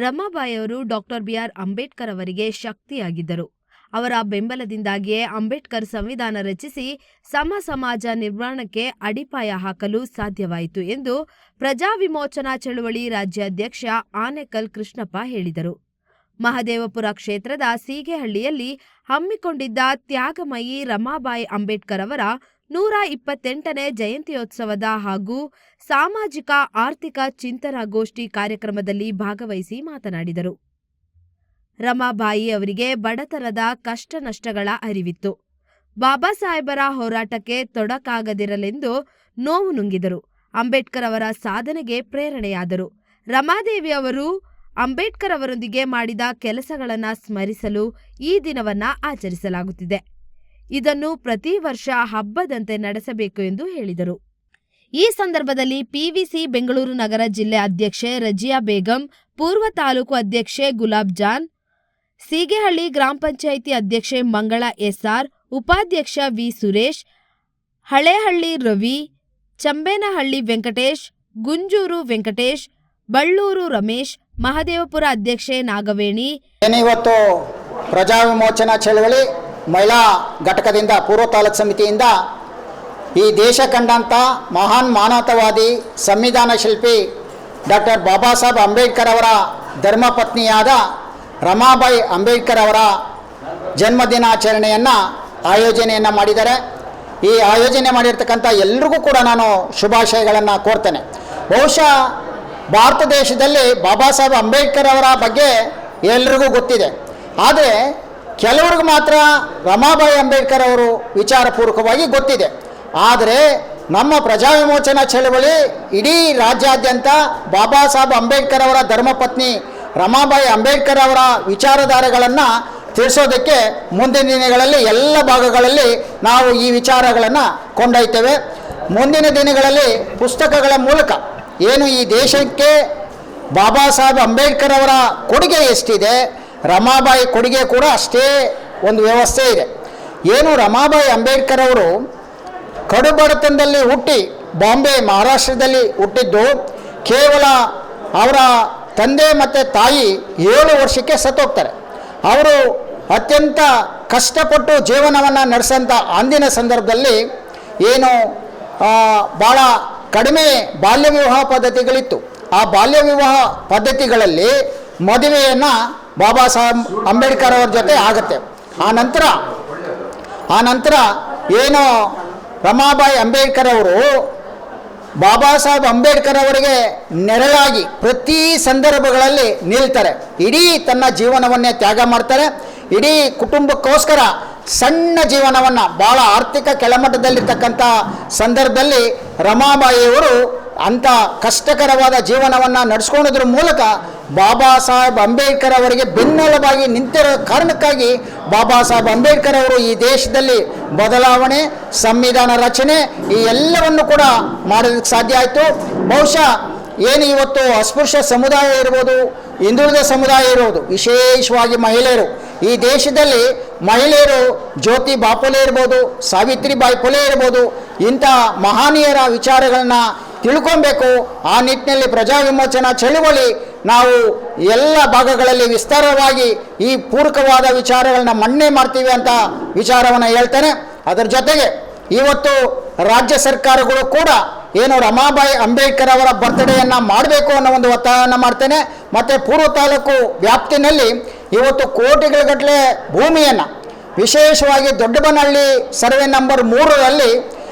ರಮಾಬಾಯಿ ಅವರು doctor B R. Ambedkar ಅವರಿಗೆ ಶಕ್ತಿಯಾಗಿದ್ದರು. ಅವರ ಬೆಂಬಲದಿಂದಾಗಿಯೇ ಅಂಬೇಡ್ಕರ್ ಸಂವಿಧಾನ ರಚಿಸಿ ಸಮಾಜ ನಿರ್ಮಾಣಕ್ಕೆ ಅಡಿಪಾಯ ಹಾಕಲು ಸಾಧ್ಯವಾಯಿತು ಎಂದು ಪ್ರಜಾ ವಿಮೋಚನಾ ಚಳವಳಿ ರಾಜ್ಯಾಧ್ಯಕ್ಷ ಆನೇಕಲ್ ಕೃಷ್ಣಪ್ಪ ಹೇಳಿದರು. ಮಹದೇವಪುರ ಕ್ಷೇತ್ರದ ಸೀಗೆಹಳ್ಳಿಯಲ್ಲಿ ಹಮ್ಮಿಕೊಂಡಿದ್ದ ತ್ಯಾಗಮಯಿ ರಮಾಬಾಯಿ ಅಂಬೇಡ್ಕರ್ ಅವರ 128ನೇ ಜಯಂತ್ಯೋತ್ಸವದ ಹಾಗೂ ಸಾಮಾಜಿಕ ಆರ್ಥಿಕ ಚಿಂತನಗೋಷ್ಠಿ ಕಾರ್ಯಕ್ರಮದಲ್ಲಿ ಭಾಗವಹಿಸಿ ಮಾತನಾಡಿದರು. ರಮಾಬಾಯಿ ಅವರಿಗೆ ಬಡತನದ ಕಷ್ಟ ನಷ್ಟಗಳ ಅರಿವಿತ್ತು. ಬಾಬಾ ಸಾಹೇಬರ ಹೋರಾಟಕ್ಕೆ ತೊಡಕಾಗದಿರಲೆಂದು ನೋವು ನುಂಗಿದರು. ಅಂಬೇಡ್ಕರ್ ಅವರ ಸಾಧನೆಗೆ ಪ್ರೇರಣೆಯಾದರು. ರಮಾದೇವಿ ಅವರು ಅಂಬೇಡ್ಕರ್ ಅವರೊಂದಿಗೆ ಮಾಡಿದ ಕೆಲಸಗಳನ್ನು ಸ್ಮರಿಸಲು ಈ ದಿನವನ್ನ ಆಚರಿಸಲಾಗುತ್ತಿದೆ. ಇದನ್ನು ಪ್ರತಿ ವರ್ಷ ಹಬ್ಬದಂತೆ ನಡೆಸಬೇಕು ಎಂದು ಹೇಳಿದರು. ಈ ಸಂದರ್ಭದಲ್ಲಿ ಪಿವಿಸಿ ಬೆಂಗಳೂರು ನಗರ ಜಿಲ್ಲೆ ಅಧ್ಯಕ್ಷೆ ರಜಿಯಾ ಬೇಗಂ, ಪೂರ್ವ ತಾಲೂಕು ಅಧ್ಯಕ್ಷೆ ಗುಲಾಬ್ ಜಾನ್, ಸೀಗೆಹಳ್ಳಿ ಗ್ರಾಮ ಪಂಚಾಯಿತಿ ಅಧ್ಯಕ್ಷೆ ಮಂಗಳ ಎಸ್ಆರ್, ಉಪಾಧ್ಯಕ್ಷ ವಿ ಸುರೇಶ್, ಹಳೇಹಳ್ಳಿ ರವಿ, ಚಂಬೇನಹಳ್ಳಿ ವೆಂಕಟೇಶ್, ಗುಂಜೂರು ವೆಂಕಟೇಶ್, ಬಳ್ಳೂರು ರಮೇಶ್, ಮಹದೇವಪುರ ಅಧ್ಯಕ್ಷೆ ನಾಗವೇಣಿ. ಇವತ್ತು ಪ್ರಜಾ ವಿಮೋಚನಾ ಚಳವಳಿ ಮಹಿಳಾ ಘಟಕದಿಂದ ಪೂರ್ವ ತಾಲೂಕು ಸಮಿತಿಯಿಂದ ಈ ದೇಶ ಕಂಡಂಥ ಮಹಾನ್ ಮಾನವತಾವಾದಿ ಸಂವಿಧಾನ ಶಿಲ್ಪಿ ಡಾಕ್ಟರ್ ಬಾಬಾ ಸಾಹೇಬ್ ಅಂಬೇಡ್ಕರ್ ಅವರ ಧರ್ಮಪತ್ನಿಯಾದ ರಮಾಬಾಯಿ ಅಂಬೇಡ್ಕರ್ ಅವರ ಜನ್ಮದಿನಾಚರಣೆಯನ್ನು ಆಯೋಜನೆಯನ್ನು ಮಾಡಿದ್ದಾರೆ. ಈ ಆಯೋಜನೆ ಮಾಡಿರ್ತಕ್ಕಂಥ ಎಲ್ರಿಗೂ ಕೂಡ ನಾನು ಶುಭಾಶಯಗಳನ್ನು ಕೋರ್ತೇನೆ. ಬಹುಶಃ ಭಾರತ ದೇಶದಲ್ಲಿ ಬಾಬಾ ಸಾಹೇಬ್ ಅಂಬೇಡ್ಕರ್ ಅವರ ಬಗ್ಗೆ ಎಲ್ರಿಗೂ ಗೊತ್ತಿದೆ. ಆದರೆ ಕೆಲವ್ರಿಗೆ ಮಾತ್ರ ರಮಾಬಾಯಿ ಅಂಬೇಡ್ಕರ್ ಅವರು ವಿಚಾರಪೂರ್ವಕವಾಗಿ ಗೊತ್ತಿದೆ. ಆದರೆ ನಮ್ಮ ಪ್ರಜಾ ವಿಮೋಚನಾ ಚಳವಳಿ ಇಡೀ ರಾಜ್ಯಾದ್ಯಂತ ಬಾಬಾ ಸಾಹೇಬ್ ಅಂಬೇಡ್ಕರ್ ಅವರ ಧರ್ಮಪತ್ನಿ ರಮಾಬಾಯಿ ಅಂಬೇಡ್ಕರ್ ಅವರ ವಿಚಾರಧಾರೆಗಳನ್ನು ತಿಳಿಸೋದಕ್ಕೆ ಮುಂದಿನ ದಿನಗಳಲ್ಲಿ ಎಲ್ಲ ಭಾಗಗಳಲ್ಲಿ ನಾವು ಈ ವಿಚಾರಗಳನ್ನು ಕೊಂಡೊಯ್ತೇವೆ. ಮುಂದಿನ ದಿನಗಳಲ್ಲಿ ಪುಸ್ತಕಗಳ ಮೂಲಕ ಏನು ಈ ದೇಶಕ್ಕೆ ಬಾಬಾ ಸಾಹೇಬ್ ಅಂಬೇಡ್ಕರ್ ಅವರ ಕೊಡುಗೆ ಎಷ್ಟಿದೆ, ರಮಾಬಾಯಿ ಕೊಡುಗೆ ಕೂಡ ಅಷ್ಟೇ ಒಂದು ವ್ಯವಸ್ಥೆ ಇದೆ. ಏನು ರಮಾಬಾಯಿ ಅಂಬೇಡ್ಕರ್ ಅವರು ಕಡುಬಡತನದಲ್ಲಿ ಹುಟ್ಟಿ ಬಾಂಬೆ ಮಹಾರಾಷ್ಟ್ರದಲ್ಲಿ ಹುಟ್ಟಿದ್ದು, ಕೇವಲ ಅವರ ತಂದೆ ಮತ್ತು ತಾಯಿ 7 ವರ್ಷಕ್ಕೆ ಸತ್ತೋಗ್ತಾರೆ. ಅವರು ಅತ್ಯಂತ ಕಷ್ಟಪಟ್ಟು ಜೀವನವನ್ನು ನಡೆಸೋಂಥ ಅಂದಿನ ಸಂದರ್ಭದಲ್ಲಿ ಏನು ಭಾಳ ಕಡಿಮೆ ಬಾಲ್ಯ ವಿವಾಹ ಪದ್ಧತಿಗಳಿತ್ತು. ಆ ಬಾಲ್ಯ ವಿವಾಹ ಪದ್ಧತಿಗಳಲ್ಲಿ ಮದುವೆಯನ್ನು ಬಾಬಾ ಸಾಹೇಬ್ ಅಂಬೇಡ್ಕರ್ ಅವ್ರ ಜೊತೆ ಆಗುತ್ತೆ. ಆ ನಂತರ ಏನು ರಮಾಬಾಯಿ ಅಂಬೇಡ್ಕರ್ ಅವರು ಬಾಬಾ ಸಾಹೇಬ್ ಅಂಬೇಡ್ಕರ್ ಅವರಿಗೆ ನೆರಳಾಗಿ ಪ್ರತಿ ಸಂದರ್ಭಗಳಲ್ಲಿ ನಿಲ್ತಾರೆ. ಇಡೀ ತನ್ನ ಜೀವನವನ್ನೇ ತ್ಯಾಗ ಮಾಡ್ತಾರೆ. ಇಡೀ ಕುಟುಂಬಕ್ಕೋಸ್ಕರ ಸಣ್ಣ ಜೀವನವನ್ನು ಭಾಳ ಆರ್ಥಿಕ ಕೆಳಮಟ್ಟದಲ್ಲಿರ್ತಕ್ಕಂಥ ಸಂದರ್ಭದಲ್ಲಿ ರಮಾಬಾಯಿಯವರು ಅಂಥ ಕಷ್ಟಕರವಾದ ಜೀವನವನ್ನು ನಡೆಸ್ಕೊಳ್ಳೋದ್ರ ಮೂಲಕ ಬಾಬಾ ಸಾಹೇಬ್ ಅಂಬೇಡ್ಕರ್ ಅವರಿಗೆ ಬೆನ್ನೆಲುಬಾಗಿ ನಿಂತಿರೋ ಕಾರಣಕ್ಕಾಗಿ ಬಾಬಾ ಸಾಹೇಬ್ ಅಂಬೇಡ್ಕರ್ ಅವರು ಈ ದೇಶದಲ್ಲಿ ಬದಲಾವಣೆ, ಸಂವಿಧಾನ ರಚನೆ ಈ ಎಲ್ಲವನ್ನು ಕೂಡ ಮಾಡೋದಕ್ಕೆ ಸಾಧ್ಯ ಆಯಿತು. ಬಹುಶಃ ಏನು ಇವತ್ತು ಅಸ್ಪೃಶ್ಯ ಸಮುದಾಯ ಇರ್ಬೋದು, ಹಿಂದುಳಿದ ಸಮುದಾಯ ಇರ್ಬೋದು, ವಿಶೇಷವಾಗಿ ಮಹಿಳೆಯರು, ಈ ದೇಶದಲ್ಲಿ ಮಹಿಳೆಯರು ಜ್ಯೋತಿ ಬಾಪುಲೆ ಇರ್ಬೋದು, ಸಾವಿತ್ರಿಬಾಯಿ ಫುಲೆ ಇರ್ಬೋದು, ಇಂಥ ಮಹನೀಯರ ವಿಚಾರಗಳನ್ನ ತಿಳ್ಕೊಬೇಕು. ಆ ನಿಟ್ಟಿನಲ್ಲಿ ಪ್ರಜಾ ವಿಮೋಚನಾ ಚಳವಳಿ ನಾವು ಎಲ್ಲ ಭಾಗಗಳಲ್ಲಿ ವಿಸ್ತಾರವಾಗಿ ಈ ಪೂರಕವಾದ ವಿಚಾರಗಳನ್ನ ಮನ್ನಣೆ ಮಾಡ್ತೀವಿ ಅಂತ ವಿಚಾರವನ್ನು ಹೇಳ್ತೇನೆ. ಅದರ ಜೊತೆಗೆ ಇವತ್ತು ರಾಜ್ಯ ಸರ್ಕಾರಗಳು ಕೂಡ ಏನು ರಮಾಬಾಯಿ ಅಂಬೇಡ್ಕರ್ ಅವರ ಬರ್ತ್ಡೇಯನ್ನು ಮಾಡಬೇಕು ಅನ್ನೋ ಒಂದು ಒತ್ತಾಯವನ್ನು ಮಾಡ್ತೇನೆ. ಮತ್ತು ಪೂರ್ವ ತಾಲೂಕು ವ್ಯಾಪ್ತಿನಲ್ಲಿ ಇವತ್ತು ಕೋಟಿಗಟ್ಟಲೆ ಭೂಮಿಯನ್ನು, ವಿಶೇಷವಾಗಿ ದೊಡ್ಡಬನಹಳ್ಳಿ ಸರ್ವೆ ನಂಬರ್ 3ರಲ್ಲಿ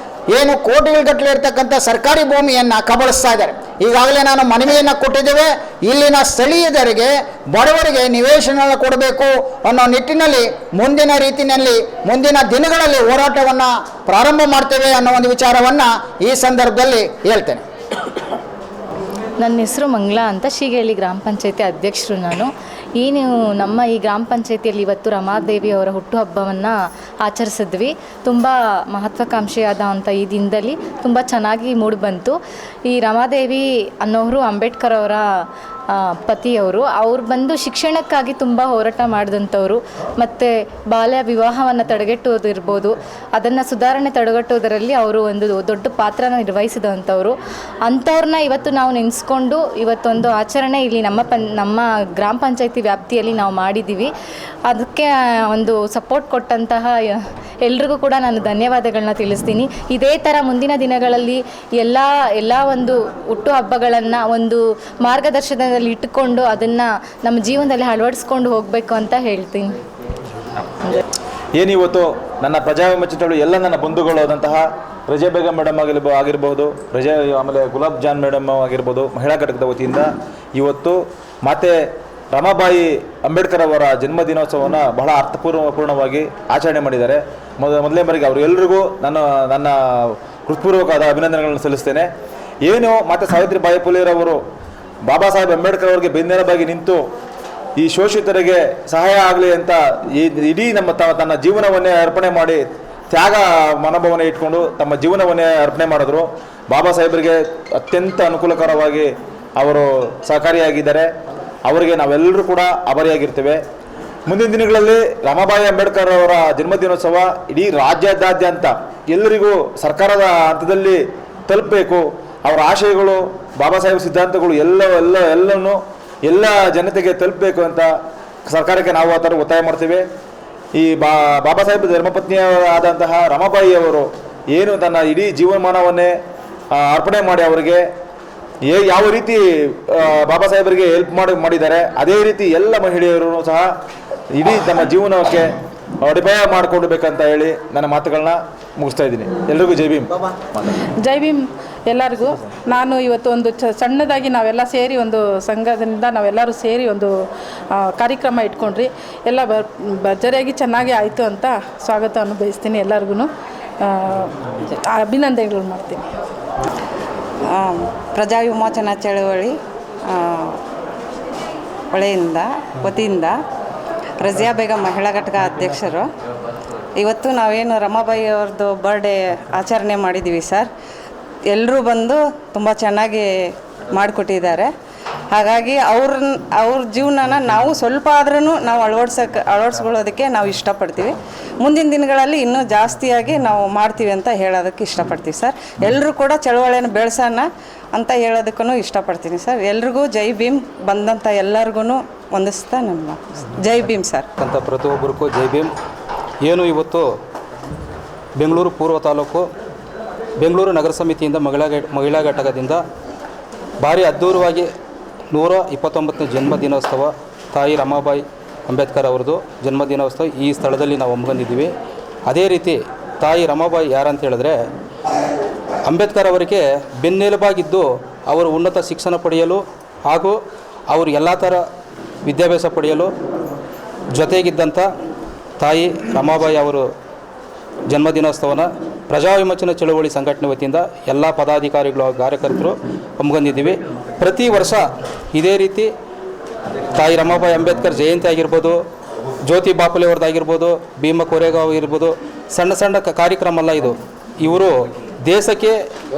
ಏನು ಕೋಟಿಗಟ್ಟಲೆ ಇರ್ತಕ್ಕಂಥ ಸರ್ಕಾರಿ ಭೂಮಿಯನ್ನು ಕಬಳಿಸ್ತಾ ಇದ್ದಾರೆ. ಈಗಾಗಲೇ ನಾನು ಮನವಿಯನ್ನು ಕೊಟ್ಟಿದ್ದೇವೆ. ಇಲ್ಲಿನ ಸ್ಥಳೀಯರಿಗೆ, ಬಡವರಿಗೆ ನಿವೇಶನ ಕೊಡಬೇಕು ಅನ್ನೋ ನಿಟ್ಟಿನಲ್ಲಿ ಮುಂದಿನ ದಿನಗಳಲ್ಲಿ ಹೋರಾಟವನ್ನು ಪ್ರಾರಂಭ ಮಾಡ್ತೇವೆ ಅನ್ನೋ ಒಂದು ವಿಚಾರವನ್ನು ಈ ಸಂದರ್ಭದಲ್ಲಿ ಹೇಳ್ತೇನೆ. ನನ್ನ ಹೆಸರು ಮಂಗಳಾ ಅಂತ, ಸೀಗೆಹಳ್ಳಿ ಗ್ರಾಮ ಪಂಚಾಯತಿ ಅಧ್ಯಕ್ಷರು ನಾನು. ನಮ್ಮ ಈ ಗ್ರಾಮ ಪಂಚಾಯತಿಯಲ್ಲಿ ಇವತ್ತು ರಮಾದೇವಿ ಅವರ ಹುಟ್ಟುಹಬ್ಬವನ್ನು ಆಚರಿಸಿದ್ವಿ. ತುಂಬ ಮಹತ್ವಾಕಾಂಕ್ಷೆಯಾದಂಥ ಈ ದಿನದಲ್ಲಿ ತುಂಬ ಚೆನ್ನಾಗಿ ಮೂಡಿಬಂತು. ಈ ರಮಾದೇವಿ ಅನ್ನೋರು ಅಂಬೇಡ್ಕರ್ ಅವರ ಪತಿಯವರು. ಅವ್ರು ಬಂದು ಶಿಕ್ಷಣಕ್ಕಾಗಿ ತುಂಬ ಹೋರಾಟ ಮಾಡಿದಂಥವ್ರು. ಮತ್ತು ಬಾಲ್ಯ ವಿವಾಹವನ್ನು ತಡೆಗಟ್ಟುವುದಿರ್ಬೋದು, ಅದನ್ನು ಸುಧಾರಣೆ ತಡೆಗಟ್ಟುವುದರಲ್ಲಿ ಅವರು ಒಂದು ದೊಡ್ಡ ಪಾತ್ರನ ನಿರ್ವಹಿಸಿದಂಥವ್ರು. ಅಂಥವ್ರನ್ನ ಇವತ್ತು ನಾವು ನೆನೆಸ್ಕೊಂಡು ಇವತ್ತೊಂದು ಆಚರಣೆ ಇಲ್ಲಿ ನಮ್ಮ ಗ್ರಾಮ ಪಂಚಾಯತಿ ವ್ಯಾಪ್ತಿಯಲ್ಲಿ ನಾವು ಮಾಡಿದ್ದೀವಿ. ಅದಕ್ಕೆ ಒಂದು ಸಪೋರ್ಟ್ ಕೊಟ್ಟಂತಹ ಎಲ್ರಿಗೂ ಕೂಡ ನಾನು ಧನ್ಯವಾದಗಳನ್ನ ತಿಳಿಸ್ತೀನಿ. ಇದೇ ಥರ ಮುಂದಿನ ದಿನಗಳಲ್ಲಿ ಎಲ್ಲ ಒಂದು ಹುಟ್ಟುಹಬ್ಬಗಳನ್ನು ಒಂದು ಮಾರ್ಗದರ್ಶನದಲ್ಲಿ ಇಟ್ಟುಕೊಂಡು ಅದನ್ನು ನಮ್ಮ ಜೀವನದಲ್ಲಿ ಅಳವಡಿಸ್ಕೊಂಡು ಹೋಗಬೇಕು ಅಂತ ಹೇಳ್ತೀನಿ. ಏನಿವತ್ತು ನನ್ನ ಪ್ರಜಾವಿಮೋಚನೆ ಎಲ್ಲ ನನ್ನ ಬಂಧುಗಳು ಆದಂತಹ ರಜೆ ಬೇಗಂ ಮೇಡಮ್ ಆಗಿರ್ಬೋದು, ಆಮೇಲೆ ಗುಲಾಬ್ ಜಾನ್ ಮೇಡಮ್ ಆಗಿರ್ಬೋದು, ಮಹಿಳಾ ಘಟಕದ ವತಿಯಿಂದ ಇವತ್ತು ಮತ್ತೆ ರಮಾಬಾಯಿ ಅಂಬೇಡ್ಕರ್ ಅವರ ಜನ್ಮದಿನೋತ್ಸವವನ್ನು ಬಹಳ ಅರ್ಥಪೂರ್ಣವಾಗಿ ಆಚರಣೆ ಮಾಡಿದ್ದಾರೆ. ಮೊದಲನೇ ಬಾರಿಗೆ ಅವರೆಲ್ಲರಿಗೂ ನನ್ನ ಹೃತ್ಪೂರ್ವಕವಾದ ಅಭಿನಂದನೆಗಳನ್ನು ಸಲ್ಲಿಸ್ತೇನೆ. ಏನು ಮತ್ತು ಸಾವಿತ್ರಿಬಾಯಿ ಫುಲೆರವರು ಬಾಬಾ ಸಾಹೇಬ್ ಅಂಬೇಡ್ಕರ್ ಅವರಿಗೆ ಬೆನ್ನೆಲುಬಾಗಿ ನಿಂತು ಈ ಶೋಷಿತರಿಗೆ ಸಹಾಯ ಆಗಲಿ ಅಂತ ಇಡೀ ತನ್ನ ಜೀವನವನ್ನೇ ಅರ್ಪಣೆ ಮಾಡಿ ತ್ಯಾಗ ಮನೋಭಾವನೆ ಇಟ್ಕೊಂಡು ತಮ್ಮ ಜೀವನವನ್ನೇ ಅರ್ಪಣೆ ಮಾಡಿದ್ರು. ಬಾಬಾ ಸಾಹೇಬರಿಗೆ ಅತ್ಯಂತ ಅನುಕೂಲಕರವಾಗಿ ಅವರು ಸಹಕಾರಿಯಾಗಿದ್ದಾರೆ. ಅವರಿಗೆ ನಾವೆಲ್ಲರೂ ಕೂಡ ಆಭಾರಿಯಾಗಿರ್ತೇವೆ. ಮುಂದಿನ ದಿನಗಳಲ್ಲಿ ರಮಾಬಾಯಿ ಅಂಬೇಡ್ಕರ್ ಅವರ ಜನ್ಮದಿನೋತ್ಸವ ಇಡೀ ರಾಜ್ಯಾದ್ಯಂತ ಎಲ್ಲರಿಗೂ ಸರ್ಕಾರದ ಹಂತದಲ್ಲಿ ತಲುಪಬೇಕು. ಅವರ ಆಶಯಗಳು, ಬಾಬಾ ಸಾಹೇಬ್ ಸಿದ್ಧಾಂತಗಳು ಎಲ್ಲನೂ ಎಲ್ಲ ಜನತೆಗೆ ತಲುಪಬೇಕು ಅಂತ ಸರ್ಕಾರಕ್ಕೆ ನಾವು ಆ ಥರ ಒತ್ತಾಯ ಮಾಡ್ತೇವೆ. ಈ ಬಾಬಾ ಸಾಹೇಬ್ ಧರ್ಮಪತ್ನಿಯಾದಂತಹ ರಮಾಬಾಯಿ ಅವರು ಏನು ತನ್ನ ಇಡೀ ಜೀವಮಾನವನ್ನೇ ಅರ್ಪಣೆ ಮಾಡಿ ಅವರಿಗೆ ಯಾವ ರೀತಿ ಬಾಬಾ ಸಾಹೇಬರಿಗೆ ಹೆಲ್ಪ್ ಮಾಡಿದ್ದಾರೆ, ಅದೇ ರೀತಿ ಎಲ್ಲ ಮಹಿಳೆಯರು ಸಹ ಇಡೀ ತಮ್ಮ ಜೀವನಕ್ಕೆ ಅಡಿಪಾಯ ಮಾಡಿಕೊಡ್ಬೇಕಂತ ಹೇಳಿ ನನ್ನ ಮಾತುಗಳನ್ನ ಮುಗಿಸ್ತಾ ಇದ್ದೀನಿ. ಎಲ್ರಿಗೂ ಜೈ ಭೀಮ್. ಜೈ ಭೀಮ್ ಎಲ್ಲರಿಗೂ. ನಾನು ಇವತ್ತು ಒಂದು ಸಣ್ಣದಾಗಿ ನಾವೆಲ್ಲ ಸೇರಿ ಒಂದು ಸಂಘದಿಂದ ನಾವೆಲ್ಲರೂ ಸೇರಿ ಒಂದು ಕಾರ್ಯಕ್ರಮ ಇಟ್ಕೊಂಡ್ರಿ. ಎಲ್ಲ ಭರ್ಜರಿಯಾಗಿ ಚೆನ್ನಾಗಿ ಆಯಿತು ಅಂತ ಸ್ವಾಗತವನ್ನು ಬಯಸ್ತೀನಿ. ಎಲ್ಲರಿಗೂ ಅಭಿನಂದನೆಗಳು ಮಾಡ್ತೀನಿ. ಪ್ರಜಾ ವಿಮೋಚನಾ ಚಳವಳಿ ವತಿಯಿಂದ ರಜಿಯಾ ಬೇಗಂ ಮಹಿಳಾ ಘಟಕ ಅಧ್ಯಕ್ಷರು. ಇವತ್ತು ನಾವೇನು ರಮಾಬಾಯಿ ಅವ್ರದ್ದು ಬರ್ಡೇ ಆಚರಣೆ ಮಾಡಿದ್ದೀವಿ ಸರ್. ಎಲ್ಲರೂ ಬಂದು ತುಂಬ ಚೆನ್ನಾಗಿ ಮಾಡಿಕೊಟ್ಟಿದ್ದಾರೆ. ಹಾಗಾಗಿ ಅವ್ರ ಜೀವನನ ನಾವು ಸ್ವಲ್ಪ ಆದ್ರೂ ನಾವು ಅಳವಡಿಸ್ಕೊಳ್ಳೋದಕ್ಕೆ ನಾವು ಇಷ್ಟಪಡ್ತೀವಿ. ಮುಂದಿನ ದಿನಗಳಲ್ಲಿ ಇನ್ನೂ ಜಾಸ್ತಿಯಾಗಿ ನಾವು ಮಾಡ್ತೀವಿ ಅಂತ ಹೇಳೋದಕ್ಕೆ ಇಷ್ಟಪಡ್ತೀವಿ ಸರ್. ಎಲ್ಲರೂ ಕೂಡ ಚಳವಳಿಯನ್ನು ಬೆಳೆಸೋಣ ಅಂತ ಹೇಳೋದಕ್ಕೂ ಇಷ್ಟಪಡ್ತೀನಿ ಸರ್. ಎಲ್ರಿಗೂ ಜೈ ಭೀಮ್. ಬಂದಂಥ ಎಲ್ಲರಿಗೂ ವಂದಿಸ್ತಾ ನಮ್ಮ ಜೈ ಭೀಮ್ ಸರ್ ಅಂತ ಪ್ರತಿಯೊಬ್ಬರಿಗೂ ಜೈ ಭೀಮ್. ಏನು ಇವತ್ತು ಬೆಂಗಳೂರು ಪೂರ್ವ ತಾಲೂಕು ಬೆಂಗಳೂರು ನಗರ ಸಮಿತಿಯಿಂದ ಮಹಿಳಾ ಘಟಕದಿಂದ ಭಾರಿ ಅದ್ಧೂರವಾಗಿ 129ನೇ ಜನ್ಮದಿನೋತ್ಸವ ತಾಯಿ ರಮಾಬಾಯಿ ಅಂಬೇಡ್ಕರ್ ಅವ್ರದ್ದು ಜನ್ಮದಿನೋತ್ಸವ ಈ ಸ್ಥಳದಲ್ಲಿ ನಾವು ಹಮ್ಮಿಕೊಂಡಿದ್ದೀವಿ. ಅದೇ ರೀತಿ ತಾಯಿ ರಮಾಬಾಯಿ ಯಾರಂತ ಹೇಳಿದ್ರೆ ಅಂಬೇಡ್ಕರ್ ಅವರಿಗೆ ಬೆನ್ನೆಲುಬಾಗಿದ್ದು ಅವರು ಉನ್ನತ ಶಿಕ್ಷಣ ಪಡೆಯಲು ಹಾಗೂ ಅವರು ಎಲ್ಲ ಥರ ವಿದ್ಯಾಭ್ಯಾಸ ಪಡೆಯಲು ಜೊತೆಗಿದ್ದಂಥ ತಾಯಿ ರಮಾಬಾಯಿ ಅವರು ಜನ್ಮದಿನೋತ್ಸವನ ಪ್ರಜಾ ವಿಮೋಚನಾ ಚಳವಳಿ ಸಂಘಟನೆ ವತಿಯಿಂದ ಎಲ್ಲ ಪದಾಧಿಕಾರಿಗಳು ಕಾರ್ಯಕರ್ತರು ಹಮ್ಮಿಕೊಂಡಿದ್ದೀವಿ. ಪ್ರತಿ ವರ್ಷ ಇದೇ ರೀತಿ ತಾಯಿ ರಮಾಬಾಯಿ ಅಂಬೇಡ್ಕರ್ ಜಯಂತಿ ಆಗಿರ್ಬೋದು, ಜ್ಯೋತಿ ಬಾಪುಲೆ ಅವ್ರದ್ದಾಗಿರ್ಬೋದು, ಭೀಮ ಕೋರೆಗಾಂವ್ ಆಗಿರ್ಬೋದು, ಸಣ್ಣ ಸಣ್ಣ ಕಾರ್ಯಕ್ರಮ ಅಲ್ಲ ಇದು. ಇವರು ದೇಶಕ್ಕೆ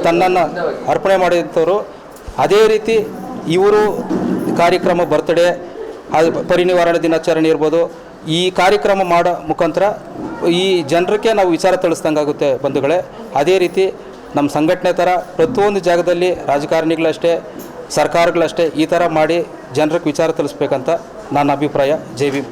ತನ್ನನ್ನು ಅರ್ಪಣೆ ಮಾಡಿದಂಥವರು. ಅದೇ ರೀತಿ ಇವರು ಕಾರ್ಯಕ್ರಮ ಬರ್ತ್ಡೇ, ಪರಿನಿವಾರಣೆ ದಿನಾಚರಣೆ ಇರ್ಬೋದು, ಈ ಕಾರ್ಯಕ್ರಮ ಮಾಡೋ ಮುಖಾಂತರ ಈ ಜನರಿಗೆ ನಾವು ವಿಚಾರ ತಿಳಿಸ್ದಂಗಾಗುತ್ತೆ ಬಂಧುಗಳೇ. ಅದೇ ರೀತಿ ನಮ್ಮ ಸಂಘಟನೆ ಥರ ಪ್ರತಿಯೊಂದು ಜಾಗದಲ್ಲಿ ರಾಜಕಾರಣಿಗಳಷ್ಟೇ, ಸರ್ಕಾರಗಳಷ್ಟೇ ಈ ಥರ ಮಾಡಿ ಜನರಿಗೆ ವಿಚಾರ ತಿಳಿಸ್ಬೇಕಂತ ನನ್ನ ಅಭಿಪ್ರಾಯ. ಜೈ ಭೀಮ್.